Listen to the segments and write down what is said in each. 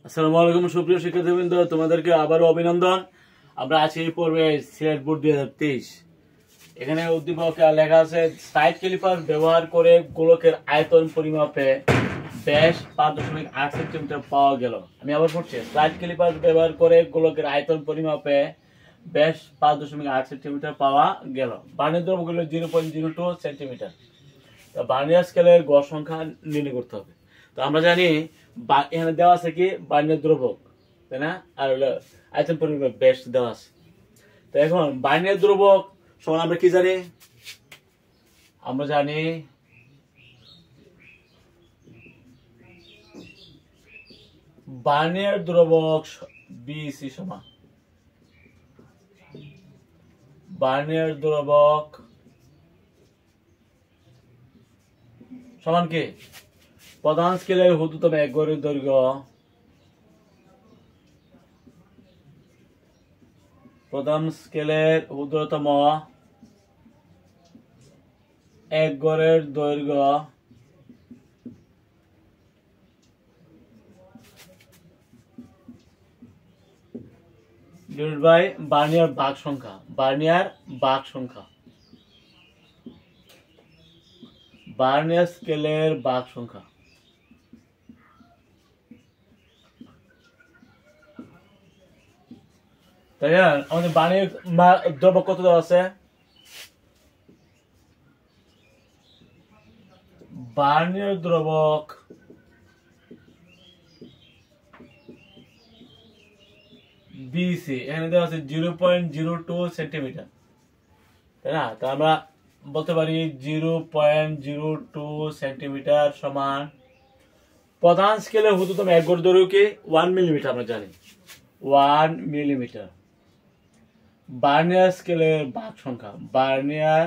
আসসালামু আলাইকুম সুপ্রিয় শিক্ষার্থীবৃন্দ, তোমাদেরকে আবারও অভিনন্দন। আমরা আছি এই পর্বে সিলেট বোর্ড 2023। এখানে উদ্দীপকে লেখা আছে সাইড ক্যালিপার ব্যবহার করে গোলকের আয়তন পরিমাপে ব্যাস 5.8 সেন্টিমিটার পাওয়া গেল। আমি আবার পড়ছি, সাইড ক্যালিপার ব্যবহার করে গোলকের আয়তন পরিমাপে ব্যাস 5.8 সেন্টিমিটার পাওয়া গেল। বার্নিয়ার দ্রব্য হলো 0.02 সেন্টিমিটার। বার্নিয়ার স্কেলের গড় সংখ্যা নির্ণয় করতে হবে। তো আমরা জানি এখানে দেওয়া আছে কি বার্নিয়ার দ্রবক, তাই না? আর হলো আয়তন পরিমাপ ব্যাস দেওয়া আছে। তো এখন বার্নিয়ার দ্রবক সমান আমরা কি জানি? আমরা জানি বার্নিয়ার দ্রবক বিসি সমান বার্নিয়ার দ্রবক সমান কি প্রধান স্কেলের ক্ষুদ্রতম এক গড়ের দৈর্ঘ্য প্রধান স্কেলের ক্ষুদ্রতম এক গড়ের দৈর্ঘ্য ডিভাইডেড বাই বার্নিয়ার ভাগ সংখ্যা। বার্নিয়ার ভাগ সংখ্যা, বার্নিয়ার স্কেলের ভাগ সংখ্যা। তাই না? আমাদের বার্নিয়ার দ্রব্যক কত দেওয়া আছে? বার্নিয়ার দ্রব্যক বিসি এখানে দেওয়া আছে 0.02 সেন্টিমিটার, তাই না? তো আমরা বলতে পারি 0.02 সেন্টিমিটার সমান প্রধান স্কেলের ক্ষুদ্রতম এক গড় দৈর্ঘ্য কি 1 মিলিমিটার। আমরা জানি 1 মিলিমিটার। বার্নিয়ার স্কেলের ভাগ সংখ্যা, বার্নিয়ার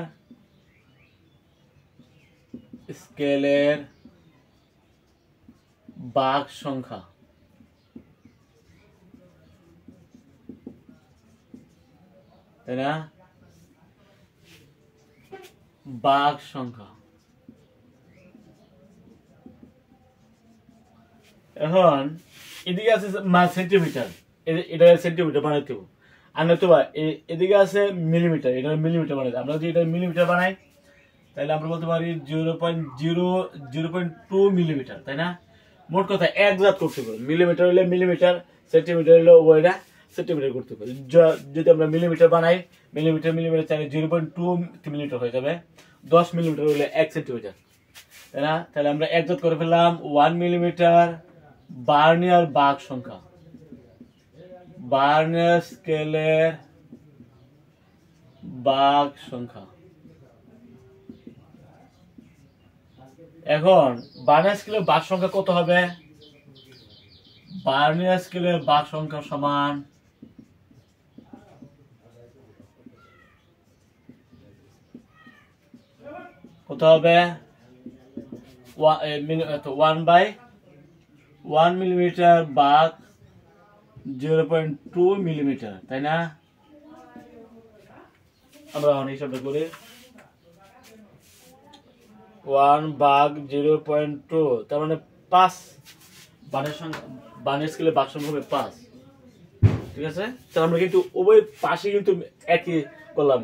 স্কেলের ভাগ সংখ্যা, তাই না? ভাগ সংখ্যা। এখন এদিকে আছে সেন্টিমিটার, এটা সেন্টিমিটার বানাইতে হবে। আর নয়তো এদিকে আছে মিলিমিটার, এটা মিলিমিটার বানাইতে। আমরা যদি এটা মিলিমিটার বানাই তাহলে আমরা বলতে পারি 0.2 মিলিমিটার, তাই না? মোট কথা একজাত করতে পারি। মিলিমিটার হলে মিলিমিটার, সেন্টিমিটার হলে ওইটা সেন্টিমিটার করতে পারি। যদি আমরা মিলিমিটার বানাই, মিলিমিটার মিলিমিটার চাইলে 0.2 মিলিমিটার হয়ে যাবে। 10 মিলিমিটার হলে 1 সেন্টিমিটার, তাই না? তাহলে আমরা একজাত করে ফেললাম 1 মিলিমিটার বার্নিয়ার ভাগ সংখ্যা, বার্নিয়ার স্কেলের ভাগ সংখ্যা। এখন বার্নিয়ার স্কেলের ভাগ সংখ্যা কত হবে? বার্নিয়ার স্কেলের ভাগ সংখ্যা সমান কত হবে? 1 মিলিমিটার ভাগ 0.2 মিলিমিটার, তাই না? আমরা হিসাবটা করি 1 ভাগ 0.2, তার মানে 5। বার্নিয়ার স্কেলের ভাগ সংখ্যা হবে 5, ঠিক আছে? তাহলে আমরা কিন্তু উভয় পাশে কিন্তু একই করলাম,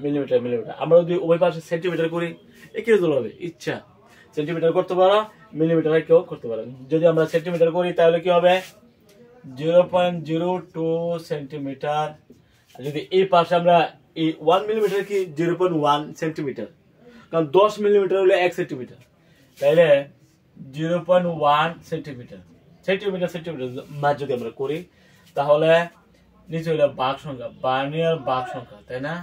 মিলিমিটার মিলিমিটার। আমরা যদি উভয় পাশে সেন্টিমিটার করি একই রেজাল্ট হবে। ইচ্ছা সেন্টিমিটার করতে পারো, মিলিমিটার কেউ করতে পারো। যদি আমরা সেন্টিমিটার করি তাহলে কি হবে? 0.02 সেন্টিমিটার। যদি এই পাশে আমরা এই 1 মিলিমিটার কি 0.1 সেন্টিমিটার, কারণ 10 মিলিমিটার হলে 1 সেন্টিমিটার, তাইলে 0.1 সেন্টিমিটার। সেন্টিমিটার সেন্টিমিটার মাঝ যদি আমরা করি তাহলে নিচে হইলো ভাগ সংখ্যা, বার্নিয়ার ভাগ সংখ্যা, তাই না?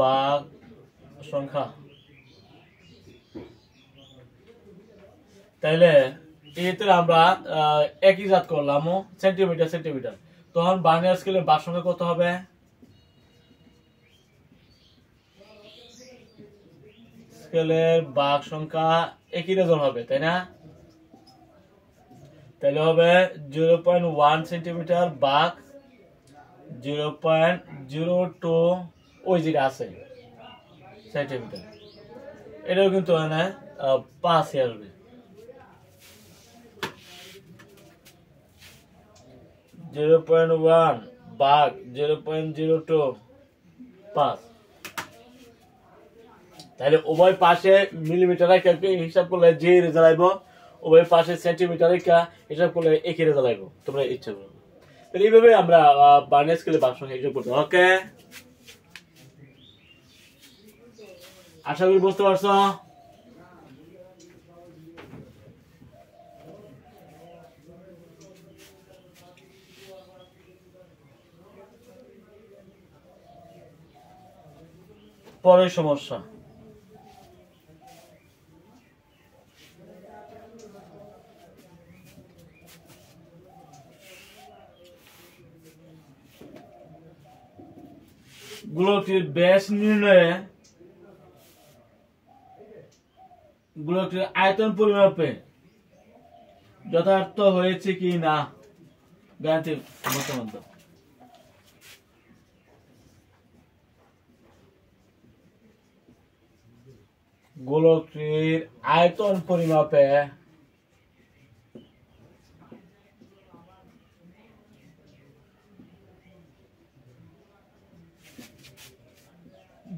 ভাগ সংখ্যা। তাইলে এতে আমরা একই জাত করলাম সেন্টিমিটার সেন্টিমিটার। তখন বার্নিয়ার স্কেলের ভাগ সংখ্যা কত হবে? স্কেলের ভাগ সংখ্যা একই রেজাল্ট হবে, তাই না? তাহলে হবে 0.1 সেন্টিমিটার ভাগ 0.02 ওই যেটা আছে সেন্টিমিটার। এটাও কিন্তু মানে 5 আসবে। 0.1 ভাগ 0.025, তাহলে উভয় পাশে মিলিমিটার হিসাব করলে যে রেজাল্ট আইব, উভয় পাশে সেন্টিমিটার হিসাব করলে একই রেজাল্ট আইব। তোমরা ইচ্ছা করো, তাহলে এইভাবে আমরা বার্নিয়ার স্কেলে ভাগ সংখ্যা হিসাব করতে। ওকে, আশা করি বুঝতে পারছো। পরের সমস্যা, গোলকটির ব্যাস নির্ণয়ে গোলকটির আয়তন পরিমাপে যথার্থ হয়েছে কি না গাণিতিক মতামত। গোলকটির আয়তন পরিমাপে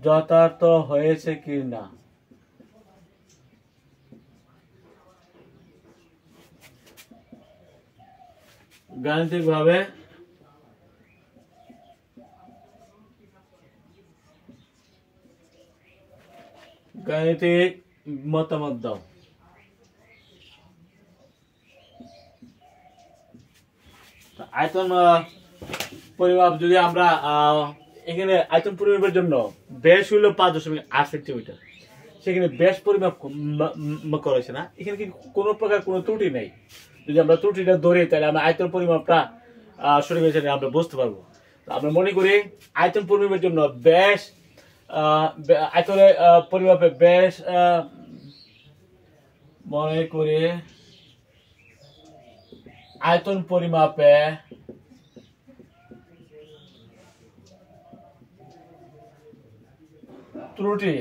যথার্থ হয়েছে কি না। গাণিতিক ভাবে গাণিতিক মতামত দাও। আয়তন পরিমাপ যদি আমরা এখানে আয়তন পরিমাপের জন্য ব্যাস হইল 5.8 সেন্টিমিটার, সেখানে ব্যাস পরিমাপ করেছে না, এখানে কি কোনো প্রকার কোনো ত্রুটি নেই। যদি আমরা ত্রুটিটা ধরি তাহলে আমরা আয়তন পরিমাপটা সঠিক হয়েছে আমরা বুঝতে পারবো। আমরা মনে করি আয়তন পরিমাপের জন্য ব্যাস আয়তনের পরিমাপে ব্যাস মনে করি আয়তন পরিমাপে ত্রুটি,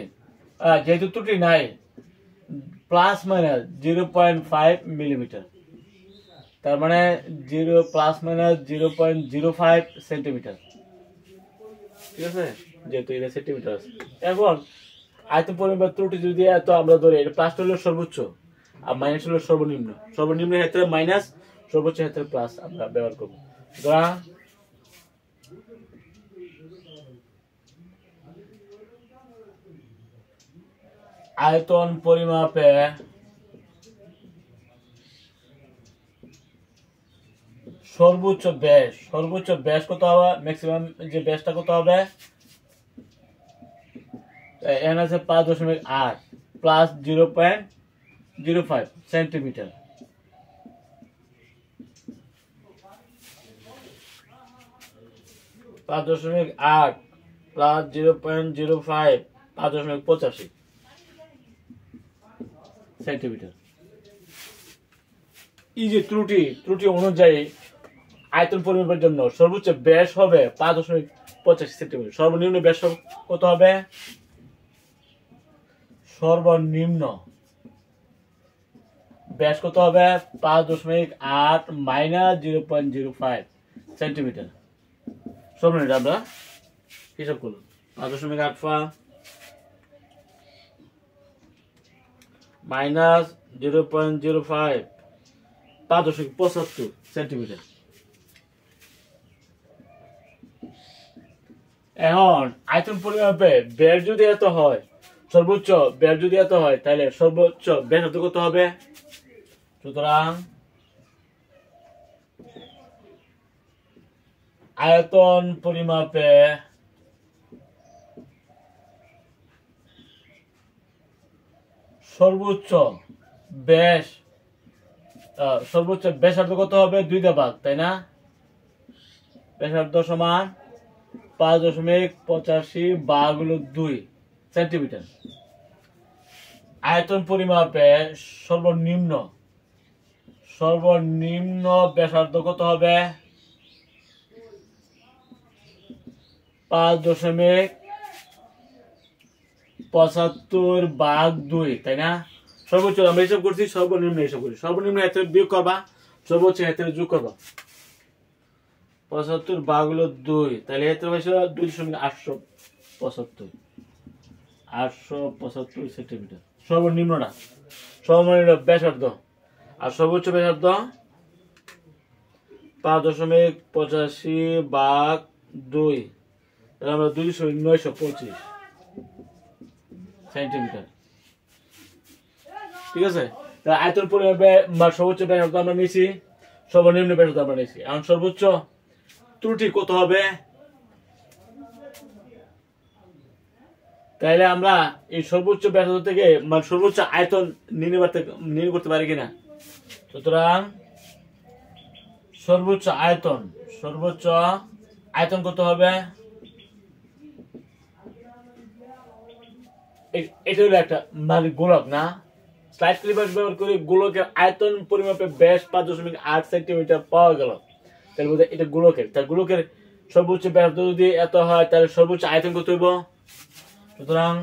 যেহেতু ত্রুটি নাই, প্লাস মাইনাস 0.5 মিলিমিটার, তার মানে 0 সেন্টিমিটার। ঠিক আছে, যেহেতু এটা সেন্টিমিটার আছে। এখন আয়তন পরিমাপ ত্রুটি যদি এত আমরা ধরি, এটা প্লাস হলো সর্বোচ্চ আর মাইনাস হলো সর্বনিম্ন, সর্বনিম্ন ক্ষেত্রে মাইনাস, সর্বোচ্চ ক্ষেত্রে প্লাস আমরা ব্যবহার করবো। আয়তন পরিমাপে সর্বোচ্চ ব্যাস কত হবে, ম্যাক্সিমাম যে ব্যাসটা কত হবে, এখানে আছে 5.8 প্লাস 0.05 সেন্টিমিটার। Plus 0.05 5.85 centimetre. এই যে ত্রুটি অনুযায়ী আয়তন পরিমাপের জন্য সর্বোচ্চ ব্যাস হবে 5.85 সেন্টিমিটার। সর্বনিম্ন ব্যাস কত হবে, সর্বনিম্ন ব্যাস কত হবে 5.8 মাইনাস 0.05 সেন্টিমিটার। সর্বনিম্ন আমরা হিসাব করলাম 5.8 মাইনাস 0.05 5.75 সেন্টিমিটার। এখন আয়তন পরিমাপে ব্যাস যদি এত হয়, সর্বোচ্চ ব্যাস যদি এত হয়, তাহলে সর্বোচ্চ ব্যাসার্ধ কত হবে। সুতরাং আয়তন পরিমাপে সর্বোচ্চ ব্যাসার্ধ কত হবে, 2 ভাগ, তাই না। ব্যাসার্ধ সমান 5.85 ভাগ হলো 2 সেন্টিমিটার। আয়তন পরিমাপে সর্বনিম্ন ব্যাসার্ধ কত হবে, 5.75 ভাগ 2, তাই না। সর্বোচ্চ আমরা হিসাব করছি, সর্বনিম্ন হিসাব করছি। সর্বনিম্ন ক্ষেত্রে বিয়োগ করবা, সর্বোচ্চ ক্ষেত্রে যোগ করবা। 75 ভাগ হলো 2, তাহলে এত হয়েছে 2.875, 875 সেন্টিমিটার সর্বনিম্নটা, সর্বনিম্ন ব্যাসার্ধ। আর সর্বোচ্চ ব্যাসার্ধ 5.85 ভাগ 2, তাহলে আমরা 2.925 সেন্টিমিটার। ঠিক আছে, তাহলে আয়তন পরিমাপে সর্বোচ্চ ব্যাসার্ধ আমরা নিয়েছি, সর্বনিম্ন ব্যাসার্ধ আমরা নিয়েছি। এখন সর্বোচ্চ ত্রুটি কত হবে, তাইলে আমরা এই সর্বোচ্চ ব্যাসার্ধ থেকে সর্বোচ্চ আয়তন নির্ণয় করতে পারি কিনা। সুতরাং সর্বোচ্চ আয়তন কত হবে, এটা হলো একটা গোলক না, স্লাইড ক্লিপার ব্যবহার করে গোলকের আয়তন পরিমাপে ব্যাস 5.8 সেন্টিমিটার পাওয়া গেল। তাহলে বোধহয় এটা গোলকের, তার গোলকের সর্বোচ্চ ব্যাসার্ধ যদি এত হয় তাহলে সর্বোচ্চ আয়তন কত হইব। সুতরাং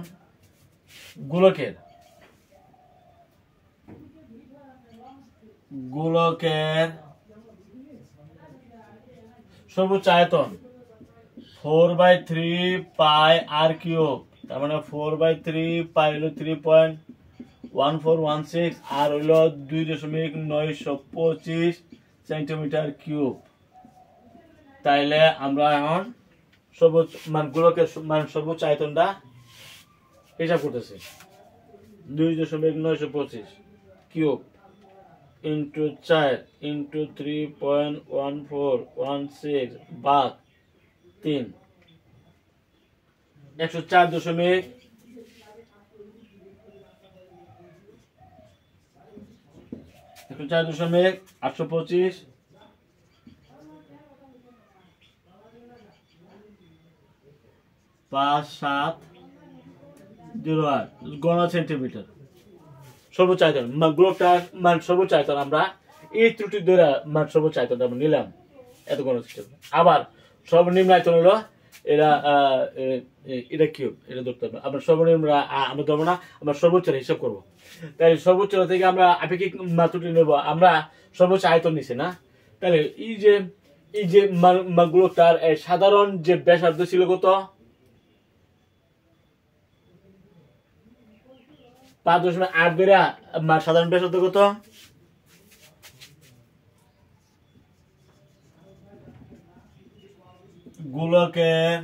গোলকের সর্বোচ্চ আয়তন 4/3 পাই আর কিউব, তার মানে 4/3 পাই হলো 3.1416 আর হইলো 2.925 সেন্টিমিটার কিউব। তাইলে আমরা এখন সর্বোচ্চ গোলকের সর্বোচ্চ আয়তনটা হিসাব করতেছি, 2.925 কিউব ইন্টু 4 ইন্টু 3.1416 ভাগ 3, 104.825 5708 গণ সেন্টিমিটার সর্বোচ্চ আয়তন। গোলকটার সর্বোচ্চ আয়তন আমরা এই ত্রুটি ধরে সর্বোচ্চ আয়তনটা আমরা নিলাম, এত গণ সেন্টিমিটার। আবার সর্বনিম্ন আয়তন হলো এটা কিউব, এটা ধরতে হবে। আমরা সর্বনিম্ন আমরা ধরবো না, আমরা সর্বোচ্চ হিসাব করবো। তাই সর্বোচ্চ থেকে আমরা আপেক্ষিক ত্রুটি নেব, আমরা সর্বোচ্চ আয়তন নিছি না। তাহলে এই যে গোলকটার সাধারণ যে ব্যাসার্ধ ছিল কত, 5.8 বেড়া সাধারণ ব্যাসার্ধ কত, গোলকের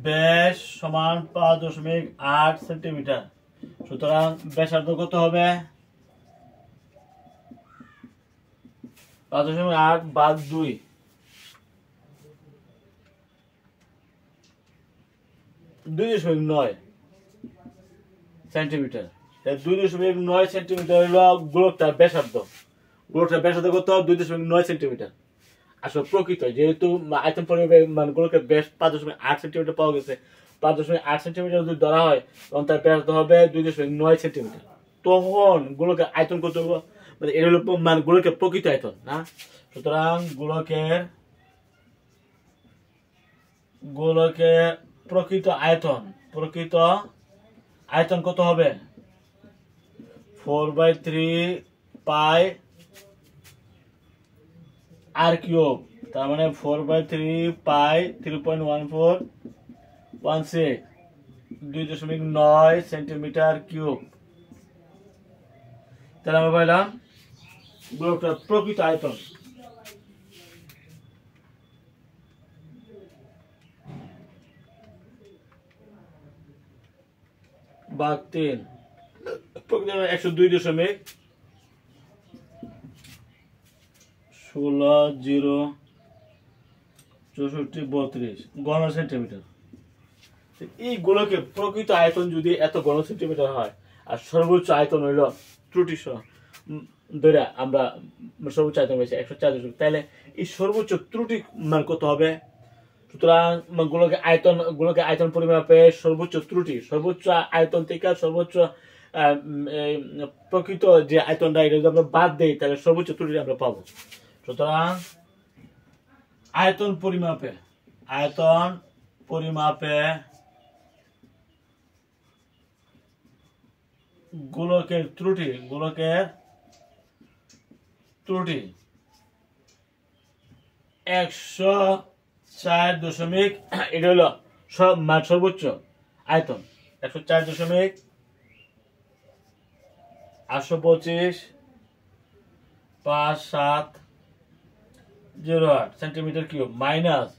ব্যাস সমান 5.8 সেন্টিমিটার। সুতরাং ব্যাসার্ধ কত হবে, 5.8 ভাগ 2, 2.9 সেন্টিমিটার। 2.9 সেন্টিমিটার হলো গোলকটার ব্যাসার্ধ। গোলকটার ব্যাসার্ধ কত, 2.9 সেন্টিমিটার। আসলে প্রকৃত যেহেতু আয়তন পরিমাপে গোলকের ব্যাস 5.8 সেন্টিমিটার পাওয়া গেছে, 5.8 সেন্টিমিটার যদি ধরা হয় তখন তার ব্যাসার্ধ হবে 2.9 সেন্টিমিটার। তখন গোলকের আয়তন কত হবে, এটা হলো গোলকের প্রকৃত আয়তন না। সুতরাং গোলকের প্রকৃত আয়তন কত হবে, 4/3 পাই আর কিউব, তার মানে 4/3 পাই 3.1416 2.9 সেন্টিমিটার কিউব। তাহলে আমরা পাইলাম গোলকটার প্রকৃত আয়তন। ভাগ 3, 102.16 ঘন সেন্টিমিটার। এই গোলকের প্রকৃত আয়তন যদি এত ঘন সেন্টিমিটার হয় আর সর্বোচ্চ আয়তন হইল ত্রুটি ধরে আমরা সর্বোচ্চ আয়তন হয়েছে 104, তাহলে এই সর্বোচ্চ ত্রুটি মান কত হবে। সুতরাং গোলকের আয়তন পরিমাপে সর্বোচ্চ ত্রুটি, সর্বোচ্চ আয়তন থেকে সর্বোচ্চ প্রকৃত যে আয়তনটা এটা যদি আমরা বাদ দেই তাহলে সর্বোচ্চ ত্রুটি আমরা পাবো। সুতরাং আয়তন পরিমাপে গোলকের ত্রুটি 104 এটা হলো সর্বোচ্চ আয়তন 104.825.5708 সেন্টিমিটার কিউব মাইনাস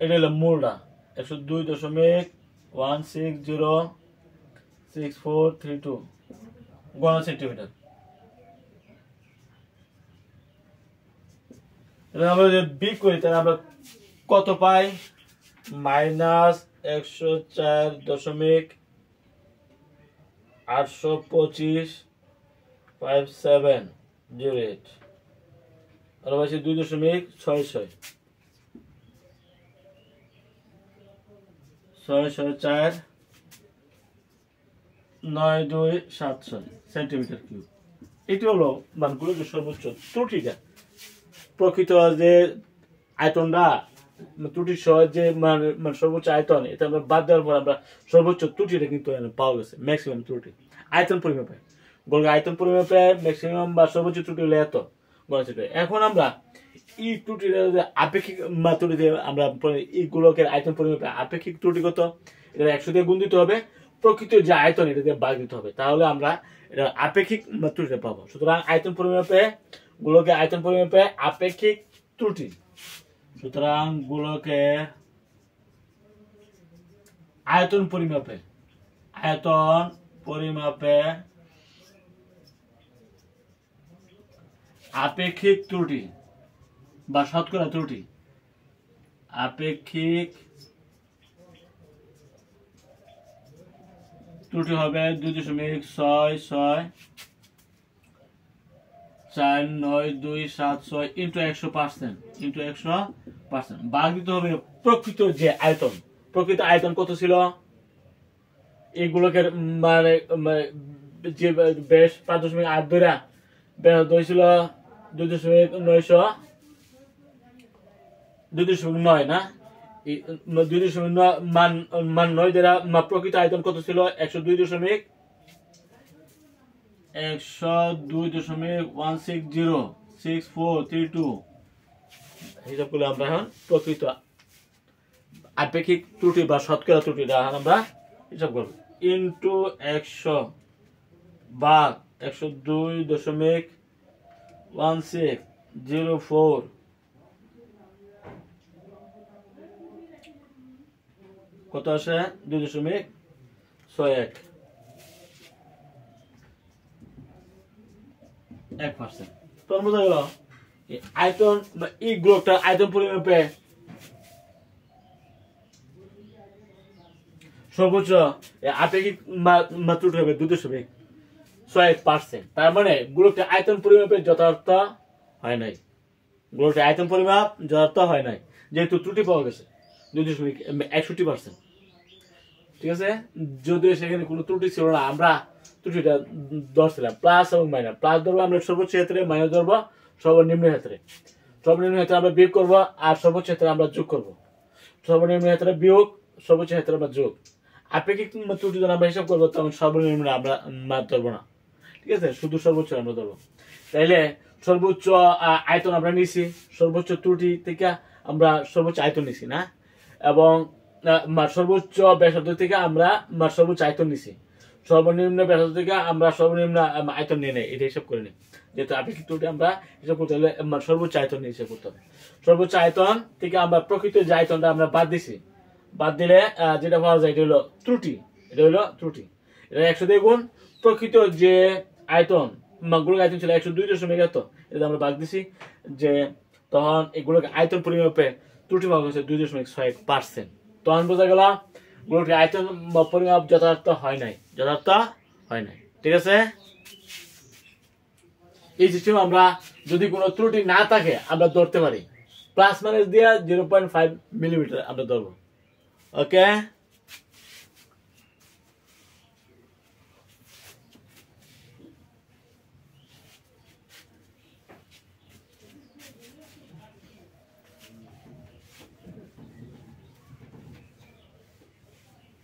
এটা হলো মূলটা 102.1606432 ঘন সেন্টিমিটার। আমরা যদি বিগ করি তাহলে আমরা কত পাই? মাইনাস 104.825.5708 আর পাচ্ছি 2.66 6649276 সেন্টিমিটার কিউব। এটি হলো মানগুলো যে সর্বোচ্চ ত্রুটিটা প্রকৃত যে আয়তনটা ত্রুটি সহ যে সর্বোচ্চ আয়তন এটা আমরা বাদ দেওয়ার পর আমরা সর্বোচ্চ ত্রুটিটা কিন্তু পাওয়া গেছে ম্যাক্সিমাম ত্রুটি আয়তন পরিমাপে গোলকের আয়তন পরিমাপে ম্যাক্সিমাম বা সর্বোচ্চ ত্রুটি হলে এত গণনা। এখন আমরা এই ত্রুটিটা আপেক্ষিক ত্রুটি আমরা এই গোলকের আয়তন পরিমাপে আপেক্ষিক ত্রুটি কত এটা 100 দিয়ে গুণ দিতে হবে, প্রকৃত যে আয়তন এটা দিয়ে ভাগ দিতে হবে, তাহলে আমরা এটা আপেক্ষিক ত্রুটিটা পাবো। সুতরাং আয়তন পরিমাপে গোলকের আয়তন পরিমাপে আপেক্ষিক ত্রুটি, সুতরাং গোলকের আয়তন পরিমাপে আপেক্ষিক ত্রুটি বা শতকরা ত্রুটি আপেক্ষিক ত্রুটি হবে 2.664927 ইন্টু 100% ইন্টু 100% ভাগ দিতে হবে প্রকৃত যে আয়তন। প্রকৃত আয়তন কত ছিল? এইগুলোকে মানে যে বেশ 5.8 ধরে ছিল 2.9 না 2.9 মান 9 দ্বারা প্রকৃত আয়তন কত ছিল? 102.1606432 হিসাব করলে আমরা এখন প্রকৃত আপেক্ষিক ত্রুটি বা শতকরা ত্রুটিটা আমরা হিসাব করব ইন্টু 100 ভাগ 102.1604 কত আসে? 2.61 1%। তোর বোঝা গেল আয়তন বা এই গ্লোকটা আয়তন পরিমাপে সর্বোচ্চ আপেক্ষিক ত্রুটি হবে 2.61%। তার মানে গ্লোকটা আয়তন পরিমাপে যথার্থ হয় নাই, গ্লোকটা আয়তন পরিমাপ যথার্থ হয় নাই, যেহেতু ত্রুটি পাওয়া গেছে 2.61%। ঠিক আছে, যদিও সেখানে কোনো ত্রুটি ছিল না, আমরা ত্রুটিটা ধরছিলাম প্লাস এবং মাইনাস। প্লাস ধরবো আমরা সর্বোচ্চ ক্ষেত্রে, মাইনাস ধরবো সর্বনিম্ন ক্ষেত্রে। সর্বনিম্ন ক্ষেত্রে আমরা বিয়োগ করবো আর সর্বোচ্চ ক্ষেত্রে আমরা যোগ করবো। সর্বনিম্ন ক্ষেত্রে বিয়োগ, সর্বোচ্চ ক্ষেত্রে আমরা যোগ। আপেক্ষিক ত্রুটি যখন আমরা হিসাব করবো তখন সর্বনিম্ন আমরা ধরবো না, ঠিক আছে, শুধু সর্বোচ্চ আমরা ধরবো। তাইলে সর্বোচ্চ আয়তন আমরা নিছি, সর্বোচ্চ ত্রুটি থেকে আমরা সর্বোচ্চ আয়তন নিছি না, এবং সর্বোচ্চ ব্যাসার্ধ থেকে আমরা সর্বোচ্চ আয়তন নিছি, সর্বনিম্ন ব্যাসার্ধ থেকে আমরা সর্বনিম্ন আয়তন নিয়ে নেই, এটা হিসাব করে নিই। যেহেতু আপেক্ষিক ত্রুটি আমরা হিসাব করতে হলে সর্বোচ্চ আয়তন নিয়ে হিসাব করতে হবে। সর্বোচ্চ আয়তন থেকে আমরা প্রকৃত যে আয়তনটা আমরা বাদ দিছি, বাদ দিলে যেটা পাওয়া যায় এটা হলো ত্রুটি। এটা 100 দিয়ে গুণ প্রকৃত যে আয়তন গোলক আয়তন ছিল 102.1 এটা আমরা বাদ দিছি, যে তখন এগুলোকে আয়তন পরিমাপে ত্রুটি পাওয়া গেছে 2.61%। তখন বোঝা গেল গোলকের আয়তন পরিমাপ যথার্থ হয় নাই। ঠিক আছে, এই সিস্টেম আমরা যদি কোনো ত্রুটি না থাকে আমরা ধরতে পারি, প্লাস মাইনাস দিয়ে 0.5 মিলিমিটার আমরা ধরবো। ওকে,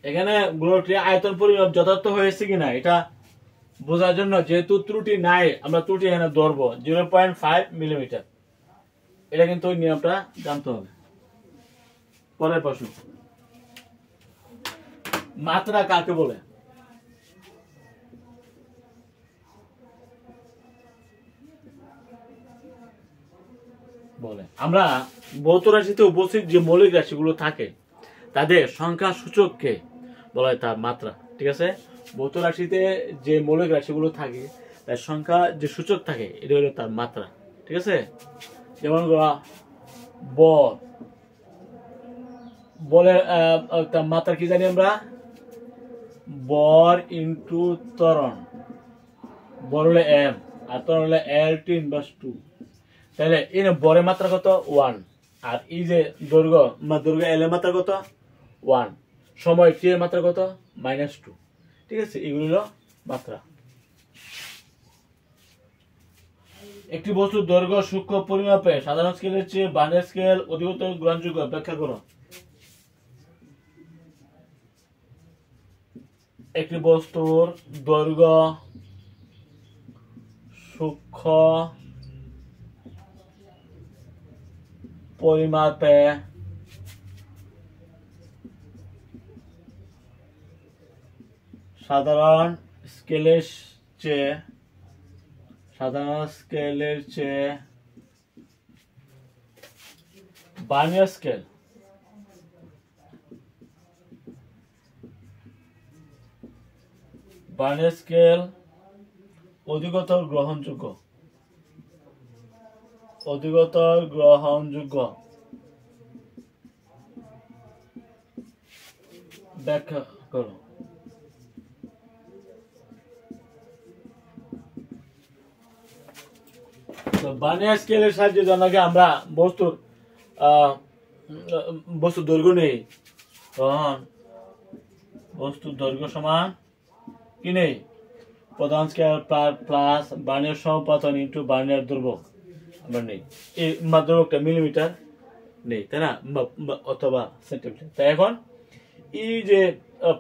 এখানে গোলকটির আয়তন পরিমাপ যথার্থ হয়েছে কিনা এটা বোঝার জন্য, যেহেতু ত্রুটি নাই, আমরা ত্রুটি এখানে ধরবো 0.5 মিলিমিটার। এটা কিন্তু ওই নিয়মটা জানতে হবে। পরের প্রশ্ন, মাত্রা কাকে বলে? বলে আমরা ভৌত রাশিতে উপস্থিত যে মৌলিক রাশিগুলো থাকে তাদের সংখ্যা সূচককে বলা হয় তার মাত্রা। ঠিক আছে, ভৌত রাশিতে যে মৌলিক রাশিগুলো থাকে তার সংখ্যা যে সূচক থাকে এটা হলো তার মাত্রা। ঠিক আছে, যেমন বল, বলের তার মাত্রা কি জানি আমরা? বর ইন্টু ত্বরণ। বর হলে এম আর ত্বরণ হলে L2 ইনভার্স 2। তাহলে এই বরের মাত্রা কত? 1। আর এই যে দৈর্ঘ্য L এর মাত্রা কত? 1। সময় T এর মাত্রা কত? -2। ঠিক আছে, এগুলো হলো মাত্রা। একটি বস্তুর দৈর্ঘ্য সূক্ষ্ম পরিমাপে সাধারণ স্কেলের চেয়ে বার্নের স্কেল অধিকতর গ্রহণযোগ্য, ব্যাখ্যা করো। একটি বস্তুর দৈর্ঘ্য সূক্ষ্ম পরিমাপে সাধারণ স্কেলের চেয়ে বার্নিয়ার স্কেল অধিকতর গ্রহণযোগ্য, ব্যাখ্যা করো। বার্নিয়ার স্কেলের সাহায্যে জানাকে আমরা বস্তুর দৈর্ঘ্য নেই, তখন বস্তুর দৈর্ঘ্য সমান কি নেই? প্রধান স্কেল প্লাস বার্নিয়ার সমাপতন ইন্টু বার্নিয়ার দুর্ভোগ আমরা নেই। এই দুর্ভোগটা মিলিমিটার নেই, তাই না, অথবা সেন্টিমিটার। তাই এখন এই যে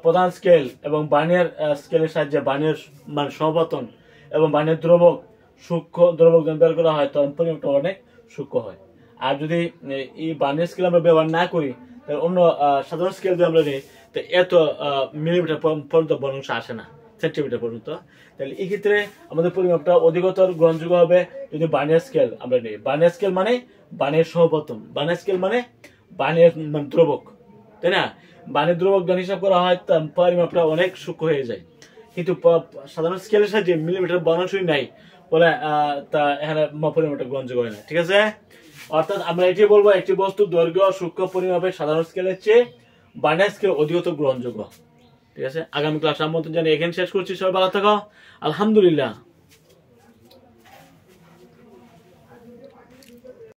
প্রধান স্কেল এবং বার্নিয়ার স্কেলের সাহায্যে বার্নিয়ার মানে সমাপতন এবং বার্নিয়ার দ্রবক সূক্ষ্ম দ্রবক বের করা হয় তখন পরিমাপটা অনেক সূক্ষ্ম হয়। আর যদি এই বার্নিয়ার স্কেল আমরা ব্যবহার না করি তাহলে অন্য সাধারণ স্কেল যদি আমরা নিই তো এত মিলিমিটার পর্যন্ত বর্ণাংশ আসে না, সেন্টিমিটার পর্যন্ত। তাহলে এই ক্ষেত্রে আমাদের পরিমাপটা অধিকতর গ্রহণযোগ্য হবে যদি বার্নিয়ার স্কেল আমরা নিই। বার্নিয়ার স্কেল মানে বার্নিয়ার সমাপতন, বার্নিয়ার স্কেল মানে বার্নিয়ার দ্রবক, তাই না? বার্নিয়ার দ্রবক যখন হিসাব করা হয় তার পরিমাপটা অনেক সূক্ষ্ম হয়ে যায়। কিন্তু সাধারণ স্কেলের সাহায্যে মিলিমিটার বর্ণাংশই নাই বলে তা এখানে পরিমাপটা গ্রহণযোগ্য হয় না। ঠিক আছে, অর্থাৎ আমরা এটি বলবো একটি বস্তুর দৈর্ঘ্য সূক্ষ্ম পরিমাপে সাধারণ স্কেলের চেয়ে বার্নিয়ার স্কেল অধিকতর গ্রহণযোগ্য। ঠিক আছে, আগামী ক্লাস আমন্ত্রণ জানিয়ে এখানে শেষ করছি। সবাই ভালো থাকো, আলহামদুলিল্লাহ।